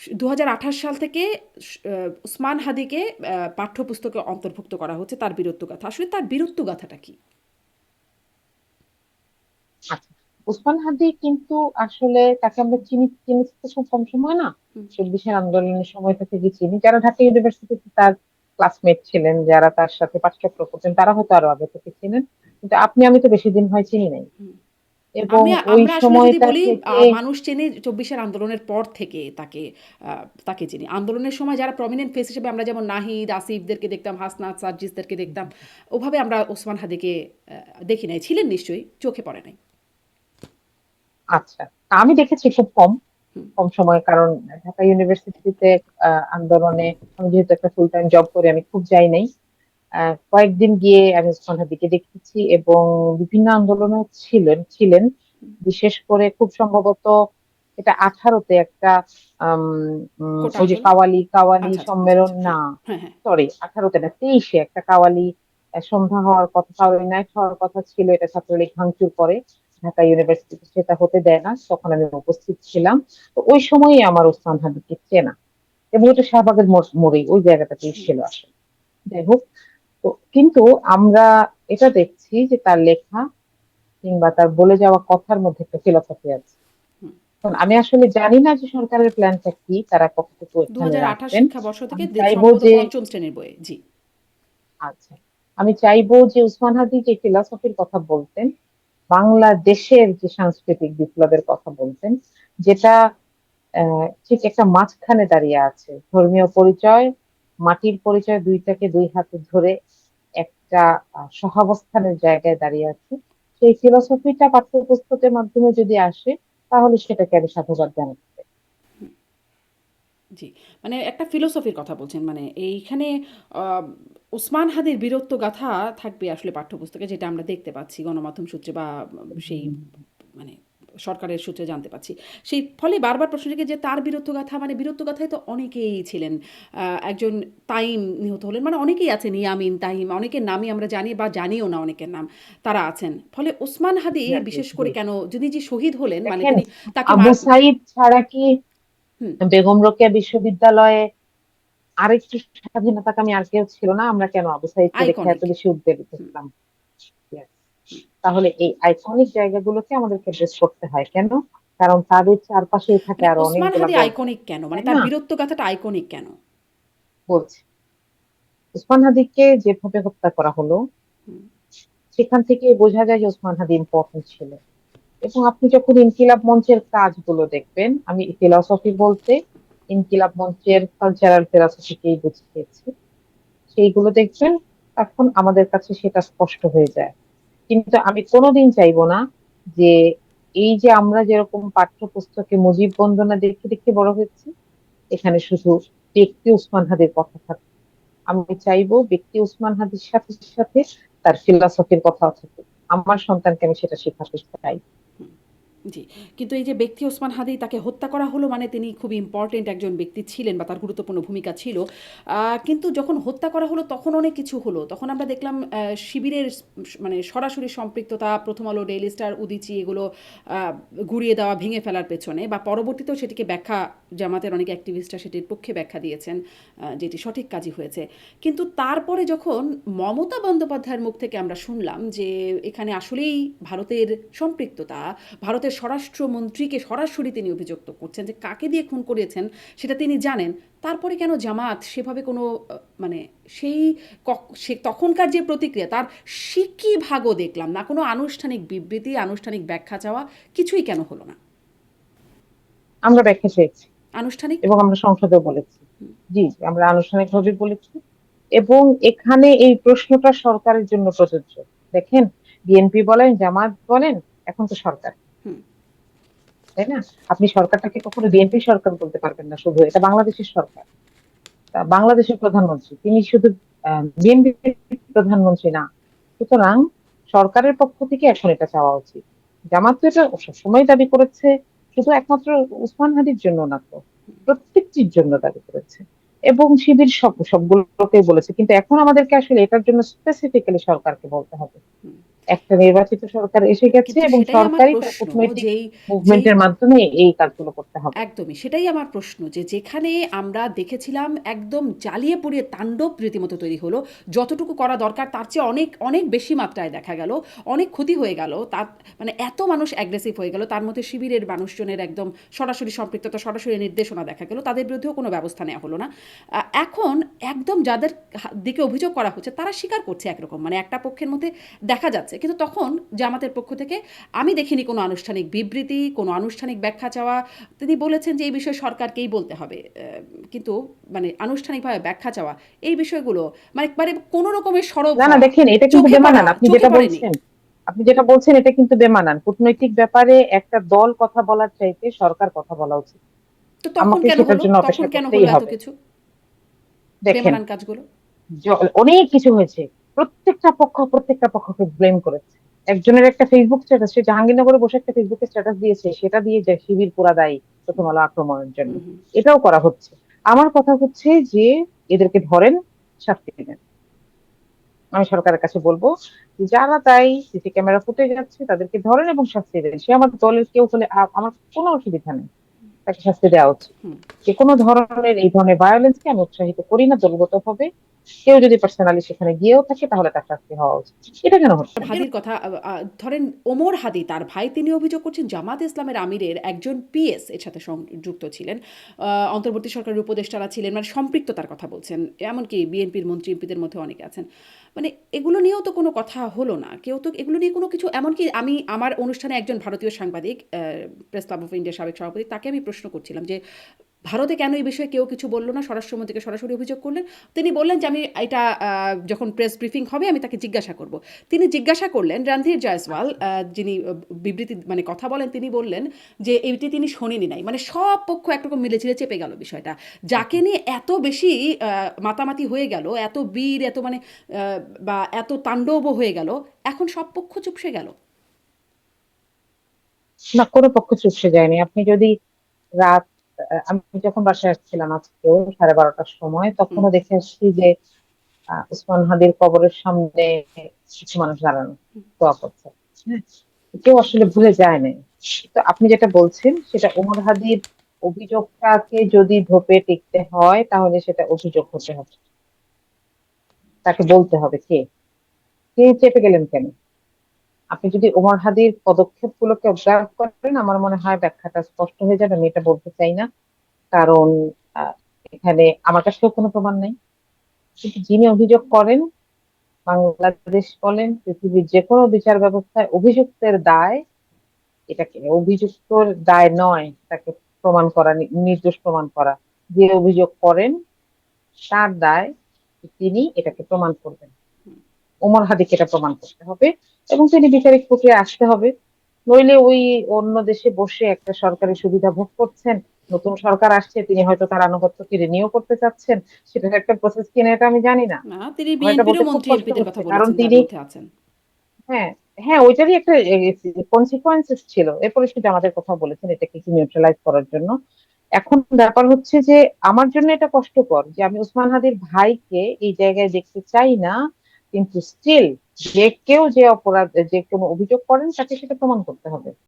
2028 সাল থেকে উসমান হাদিকে পাঠ্যপুস্তকে অন্তর্ভুক্ত করা হচ্ছে তার বীরত্বগাথা। আসলে তার বীরত্বগাথাটা কি? আচ্ছা, ওসমান হাদি কিন্তু আসলে তাকে আমরা চিনি চিনি তো খুব কম সময় না, হুম, 24-এর আন্দোলনের সময়টা থেকে চিনি। যারা ঢাকা ইউনিভার্সিটিতে তার ক্লাসমেট ছিলেন, যারা তার সাথে পাঠচক্র করতেন, তারা হয়তো আরো আগে থেকে চিনেন, কিন্তু আপনি আমি তো বেশি দিন হয় চিনি নাই। হুম। এবং ওই আমরা আসলে যদি সময়টা বলি থেকে মানুষ চেনে 24-এর আন্দোলনের পর থেকে তাকে, তাকে চিনি। আন্দোলনের সময় যারা প্রমিনেন্ট ফেস হিসেবে আমরা যেমন নাহিদ, আসিফদেরকে দেখতাম, হাসনাত, সার্জিসদেরকে দেখতাম, ওভাবে আমরা ওসমান হাদিকে দেখি নাই। ছিলেন নিশ্চয়ই, চোখে পড়ে নাই। আচ্ছা, আমি দেখেছি খুব কম হুম, কম সময়, কারণ ঢাকা ইউনিভার্সিটিতে আন্দোলনে আমি যেহেতু একটা ফুল টাইম জব করি, আমি খুব যাই নাই। কয়েকদিন গিয়ে আমি ওসমান হাদিকে দেখেছি এবং বিভিন্ন আন্দোলনে ছিলেন। বিশেষ করে খুব সম্ভবত এটা 18-তে একটা আম, কোটা ওই যে আন্দোলন। কাওয়ালি কাওয়ালি আচ্ছা, আচ্ছা, আচ্ছা, সম্মেলন আচ্ছা। না, হ্যাঁ, হ্যাঁ, হ্যাঁ। সরি 18-তে না, 23-এ একটা কাওয়ালি সন্ধ্যা হওয়ার কথা, কাওয়ালি নাইট হওয়ার কথা ছিল, এটা ছাত্রলীগ ভাঙচুর করে ঢাকা ইউনিভার্সিটি, সেটা হতে দেয় না, তখন আমি উপস্থিত ছিলাম। তো ওই সময়ই আমার ওসমান হাদিকে চেনা, এবং এটা শাহবাগের মোড়েই ওই জায়গাটাতেই হুম, ছিল আসলে। যাই হোক, তো কিন্তু আমরা এটা দেখছি যে তার লেখা কিংবা তার বলে যাওয়া কথার মধ্যে একটা ফিলোসফি আছে। হুম। এখন আমি আসলে জানি না যে সরকারের প্ল্যানটা কি, তারা কতটুকু এখানে 2028 রাখবেন। শিক্ষাবর্ষ থেকে আমি চাইবো সম্ভবত যে, পঞ্চম শ্রেণীর বইয়ে। জি। আচ্ছা, আমি চাইবো যে উসমান হাদি যে ফিলসফির কথা বলতেন, বাংলাদেশের যে সাংস্কৃতিক বিপ্লবের কথা বলতেন, যেটা ঠিক একটা মাঝখানে দাঁড়িয়ে আছে, ধর্মীয় পরিচয়, মাটির পরিচয়, দুইটাকে দুই হাতে ধরে একটা সহাবস্থানের জায়গায় দাঁড়িয়ে আছে। সেই ফিলোসফিটা পাঠ্যপুস্তকের মাধ্যমে যদি আসে, তাহলে সেটাকে আমি সাধুবাদ জানাতে চাই। জি। মানে একটা ফিলোসফির কথা বলছেন। মানে এইখানে আ ওসমান হাদির বীরত্বগাথা থাকবে আসলে পাঠ্যপুস্তকে, যেটা আমরা দেখতে পাচ্ছি গণমাধ্যম সূত্রে বা সেই মানে সরকারের সূত্রে জানতে পাচ্ছি। সেই ফলে বারবার প্রশ্ন জাগে যে তার বীরত্বগাথা, মানে বীরত্বগাথায় তো অনেকেই ছিলেন। একজন তাইম নিহত হলেন। মানে অনেকেই আছেন, ইয়ামিন, তাহিম, অনেকের নামই আমরা জানি বা জানিও না অনেকের নাম। তারা আছেন। ফলে ওসমান হাদি জি, বিশেষ জি। করে কেন যিনি যে শহীদ হলেন, মানে দেখেন, তিনি তাকে আবু সাইদ ছাড়া কি হুম, বেগম রোকেয়া বিশ্ববিদ্যালয়ে আরেকটু স্বাধীনতাকামী আর কেউ ছিল না? আমরা কেন আবু সাইদকে দেখে এত আইকনিক। বেশি উদ্বেলিত হুম, হলাম? Yes. তাহলে এই আইকনিক জায়গাগুলোকে আমাদেরকে ড্রেস করতে হয় কেন? কারণ তাদের চারপাশেই থাকে মানে আরো ওসমান অনেকগুলা হাদি গল্প, আইকনিক কেন? মানে তাই তার না? বীরত্বগাথাটা আইকনিক কেন? বলছি, ওসমান হাদিকে যেভাবে হত্যা করা হলো, হুম, সেখান থেকে বোঝা যায় যে ওসমান হাদি ইম্পর্টেন্ট ছিল। এবং আপনি যখন ইনকিলাব মঞ্চের কাজগুলো দেখবেন, আমি ফিলসফি বলতে ইনকিলাব মঞ্চের কালচারাল ফিলসফিকেই বুঝিয়েছি, সেইগুলো দেখবেন, তখন আমাদের কাছে সেটা স্পষ্ট হয়ে যায়। কিন্তু আমি কোনোদিন চাইবো না যে এই যে আমরা যেরকম পাঠ্যপুস্তকে মুজিব বন্দনা দেখে দেখে বড় হয়েছি, এখানে শুধু ব্যক্তি উসমান হাদির কথা থাকে। আমি চাইবো ব্যক্তি উসমান হাদির সাথে সাথে তার ফিলসফির কথাও থাকে। আমার সন্তানকে আমি সেটা শেখাতে চাই। হুম। জি। কিন্তু এই যে ব্যক্তি ওসমান হাদি তাকে হত্যা করা হলো, মানে তিনি খুবই ইম্পর্টেন্ট একজন ব্যক্তি ছিলেন বা তার গুরুত্বপূর্ণ ভূমিকা ছিল। কিন্তু যখন হত্যা করা হলো তখন অনেক কিছু হলো। তখন আমরা দেখলাম শিবিরের মানে সরাসরি সম্পৃক্ততা, প্রথম আলো, ডেইলি স্টার, উদীচী এগুলো আ গুঁড়িয়ে দেওয়া, ভেঙে ফেলার পেছনে বা পরবর্তীতেও সেটিকে ব্যাখ্যা, জামাতের অনেক অ্যাক্টিভিস্টরা সেটির পক্ষে ব্যাখ্যা দিয়েছেন, যেটি সঠিক কাজই হয়েছে। কিন্তু তারপরে যখন মমতা বন্দ্যোপাধ্যায়ের মুখ থেকে আমরা শুনলাম যে এখানে আসলেই ভারতের সম্পৃক্ততা, ভারতের স্বরাষ্ট্রমন্ত্রীকে সরাসরি তিনি অভিযুক্ত করছেন যে কাকে দিয়ে খুন করিয়েছেন সেটা তিনি জানেন। তারপরে কেন জামাত সেভাবে কোনো মানে সেই সে তখনকার যে প্রতিক্রিয়া, তার সিকি ভাগও দেখলাম না, কোনো আনুষ্ঠানিক বিবৃতি, আনুষ্ঠানিক ব্যাখ্যা চাওয়া কিছুই কেন হলো না? আমরা ব্যাখ্যা চেয়েছি আনুষ্ঠানিক। এবং আমরা সংসদেও বলেছি। জি, আমরা আনুষ্ঠানিকভাবে বলেছি। এবং এখানে এই প্রশ্নটা সরকারের জন্য প্রযোজ্য। দেখেন, বিএনপি বলেন, জামাত বলেন, এখন তো সরকার, হুম, তাই না? আপনি সরকারটাকে কখনো বিএনপি সরকার বলতে পারবেন না, শুধু এটা বাংলাদেশের সরকার। তা বাংলাদেশের প্রধানমন্ত্রী তিনি শুধু বিএনপি প্রধানমন্ত্রী না। সুতরাং সরকারের পক্ষ থেকে এখন এটা চাওয়া উচিত। জামাত তো এটা সবসময় দাবি করেছে, শুধু একমাত্র উসমান হাদির জন্য না তো, প্রত্যেকটির জন্য দাবি করেছে। এবং শিবির সবগুলোকে বলেছে, কিন্তু এখন আমাদেরকে আসলে এটার জন্য স্পেসিফিক্যালি সরকারকে বলতে হবে। একটা নির্বাচিত সরকার এসে গেছে কিন্তু এবং সেটাই আমার সরকারই তার প্রশ্ন, কূটনৈতিক যেই যেই মুভমেন্টের মাধ্যমে এই কাজগুলো করতে হবে। একদমই সেটাই আমার প্রশ্ন, যে যেখানে আমরা দেখেছিলাম একদম জ্বালিয়ে পুড়িয়ে তাণ্ডব রীতিমতো তৈরি হলো, যতটুকু করা দরকার তার চেয়ে অনেক অনেক বেশি মাত্রায় দেখা গেল, অনেক ক্ষতি হয়ে গেল, তার মানে এত মানুষ অ্যাগ্রেসিভ হয়ে গেল, তার মধ্যে শিবিরের মানুষজনের একদম সরাসরি সম্পৃক্ততা, সরাসরি নির্দেশনা দেখা গেল, তাদের বিরুদ্ধেও কোনো ব্যবস্থা নেওয়া হলো না। এখন একদম যাদের দিকে অভিযোগ করা হচ্ছে তারা স্বীকার করছে একরকম, মানে একটা পক্ষের মধ্যে দেখা যাচ্ছে, কিন্তু তখন জামাতের পক্ষ থেকে আমি দেখিনি কোনো আনুষ্ঠানিক বিবৃতি, কোনো আনুষ্ঠানিক ব্যাখ্যা চাওয়া। তিনি বলেছেন যে এই বিষয়ে সরকারকেই বলতে হবে, কিন্তু মানে আনুষ্ঠানিকভাবে ব্যাখ্যা চাওয়া এই বিষয়গুলো, মানে কোনো রকমের সরব না না, হওয়া, দেখেন এটা কিন্তু চোখে পড়া, বেমানান। আপনি চোখে যেটা পড়েনি। বলছেন, এটা কিন্তু বেমানান। কূটনৈতিক ব্যাপারে একটা দল কথা বলার চাইতে সরকার কথা বলা উচিত। তো তখন আমাকে কেন সেটার হলো, জন্য তখন অপেক্ষা কেন হলো করতেই এত হবে। কিছু দেখেন, বেমানান কাজগুলো? অনেক কিছু হয়েছে। প্রত্যেকটা পক্ষকে ব্লেম করেছে। একজনের একটা ফেসবুক স্ট্যাটাস, সে জাহাঙ্গীরনগরে বসে একটা ফেসবুকে স্ট্যাটাস দিয়েছে, সেটা দিয়ে যে শিবির পুরা দায়ী প্রথম আলো আক্রমণের জন্য। হুম হুম। এটাও করা হচ্ছে। আমার কথা হচ্ছে যে এদেরকে ধরেন, শাস্তি দিবেন। আমি সরকারের কাছে বলবো যে যারা তাই সিসি ক্যামেরা ফুটেজ আছে তাদেরকে ধরেন এবং শাস্তি দেন। সে আমার দলের কেউ হলে আমার কোনো অসুবিধা নেই, তাকে শাস্তি দেওয়া উচিত। হুম। যে কোনো ধরনের এই ধরনের ভায়োলেন্সকে আমি উৎসাহিত করি না দলগত ভাবে। কেউ যদি পার্সোনালি সেখানে গিয়েও থাকে তাহলে তার শাস্তি হওয়া উচিত। এটা কেন হচ্ছে না? হাদির কথা ধরেন, ওমর হাদি তার ভাই, তিনি অভিযোগ করছেন জামাত ইসলামের আমিরের একজন পিএস এর সাথে সংযুক্ত ছিলেন, অন্তর্বর্তী সরকারের উপদেষ্টারা ছিলেন, মানে সম্পৃক্ততার কথা বলছেন, এমনকি বিএনপির মন্ত্রী এমপিদের মধ্যে অনেকে আছেন। মানে এগুলো নিয়েও তো কোনো কথা হলো না, কেউ তো এগুলো নিয়ে কোনো কিছু, এমনকি আমি আমার অনুষ্ঠানে একজন ভারতীয় সাংবাদিক, প্রেস ক্লাব অফ ইন্ডিয়ার সাবেক সভাপতি, তাকে আমি প্রশ্ন করছিলাম যে ভারতে কেন এই বিষয়ে কেউ কিছু বললো না, স্বরাষ্ট্রমন্ত্রীকে সরাসরি অভিযোগ করলেন। তিনি বললেন যে আমি এটা যখন প্রেস ব্রিফিং হবে আমি তাকে জিজ্ঞাসা করব। তিনি জিজ্ঞাসা করলেন রণধীর জয়সওয়াল, আচ্ছা, যিনি বিবৃতি মানে কথা বলেন, তিনি বললেন যে এইটি তিনি শোনেনি নাই, মানে সব পক্ষ একরকম মিলেঝিলে চেপে গেল বিষয়টা, যাকে নিয়ে এত বেশি মাতামাতি হয়ে গেল, এত বীর, এত মানে বা এত তাণ্ডবও হয়ে গেল, এখন সব পক্ষ চুপসে গেল। না, কোনো পক্ষ চুপসে যায়নি। আপনি যদি রাত আমি যখন বাসায় আসছিলাম আজকেও 12:30টার সময়, হুম। তখনও দেখে আসছি যে উসমান হাদির কবরের সামনে কিছু মানুষ দাঁড়ানো, দোয়া করছে। হ্যাঁ, কেউ আসলে ভুলে যায় নাই। তো আপনি যেটা বলছেন সেটা, ওমর হাদির অভিযোগটাকে যদি ধোপে টিকতে হয় তাহলে সেটা অভিযোগ হতে হবে। তাকে বলতে হবে কে কে চেপে গেলেন কেন। আপনি যদি ওমর হাদির পদক্ষেপ গুলোকে অবজার্ভ করেন, আমার মনে হয় ব্যাখ্যাটা স্পষ্ট হয়ে যাবে। আমি এটা বলতে চাই না, কারণ আহ, এখানে আমার কাছেও কোনো প্রমাণ নেই। কিন্তু যিনি অভিযোগ করেন, বাংলাদেশ বলেন পৃথিবীর যে কোনো বিচার ব্যবস্থায় অভিযুক্তের দায়, এটাকে অভিযুক্তর দায় নয় তাকে প্রমাণ করা, নির্দোষ প্রমাণ করা। যে অভিযোগ করেন তার দায় যে তিনি এটাকে প্রমাণ করবেন। ওমর হাদিকে এটা প্রমাণ করতে হবে এবং তিনি বিচারিক প্রক্রিয়ায় আসতে হবে। নইলে ওই অন্য দেশে বসে একটা সরকারি সুবিধা ভোগ করছেন, নতুন সরকার আসছে, তিনি হয়তো তার আনুগত্যকে রিনিউ করতে চাচ্ছেন, সেটার একটা প্রসেস কিনা এটা আমি জানি না। না, তিনি আমার এটা বলতে বিএনপিরও খুব মন্ত্রী কষ্ট এমপিদের হচ্ছে, কথা কারণ বলেছেন যার তিনি, মধ্যে আছেন। হ্যাঁ হ্যাঁ, ওইটারই একটা কনসিকুয়েন্সেস ছিল। এরপরে সেটা আমাদের কথা বলেছেন এটাকে একটু নিউট্রালাইজ করার জন্য। এখন ব্যাপার হচ্ছে যে আমার জন্য এটা কষ্টকর যে আমি ওসমান হাদির ভাইকে এই জায়গায় দেখতে চাই না, কিন্তু স্টিল যে কেউ যে অপরাধ, যে কোনো অভিযোগ করেন তাকে সেটা প্রমাণ করতে হবে।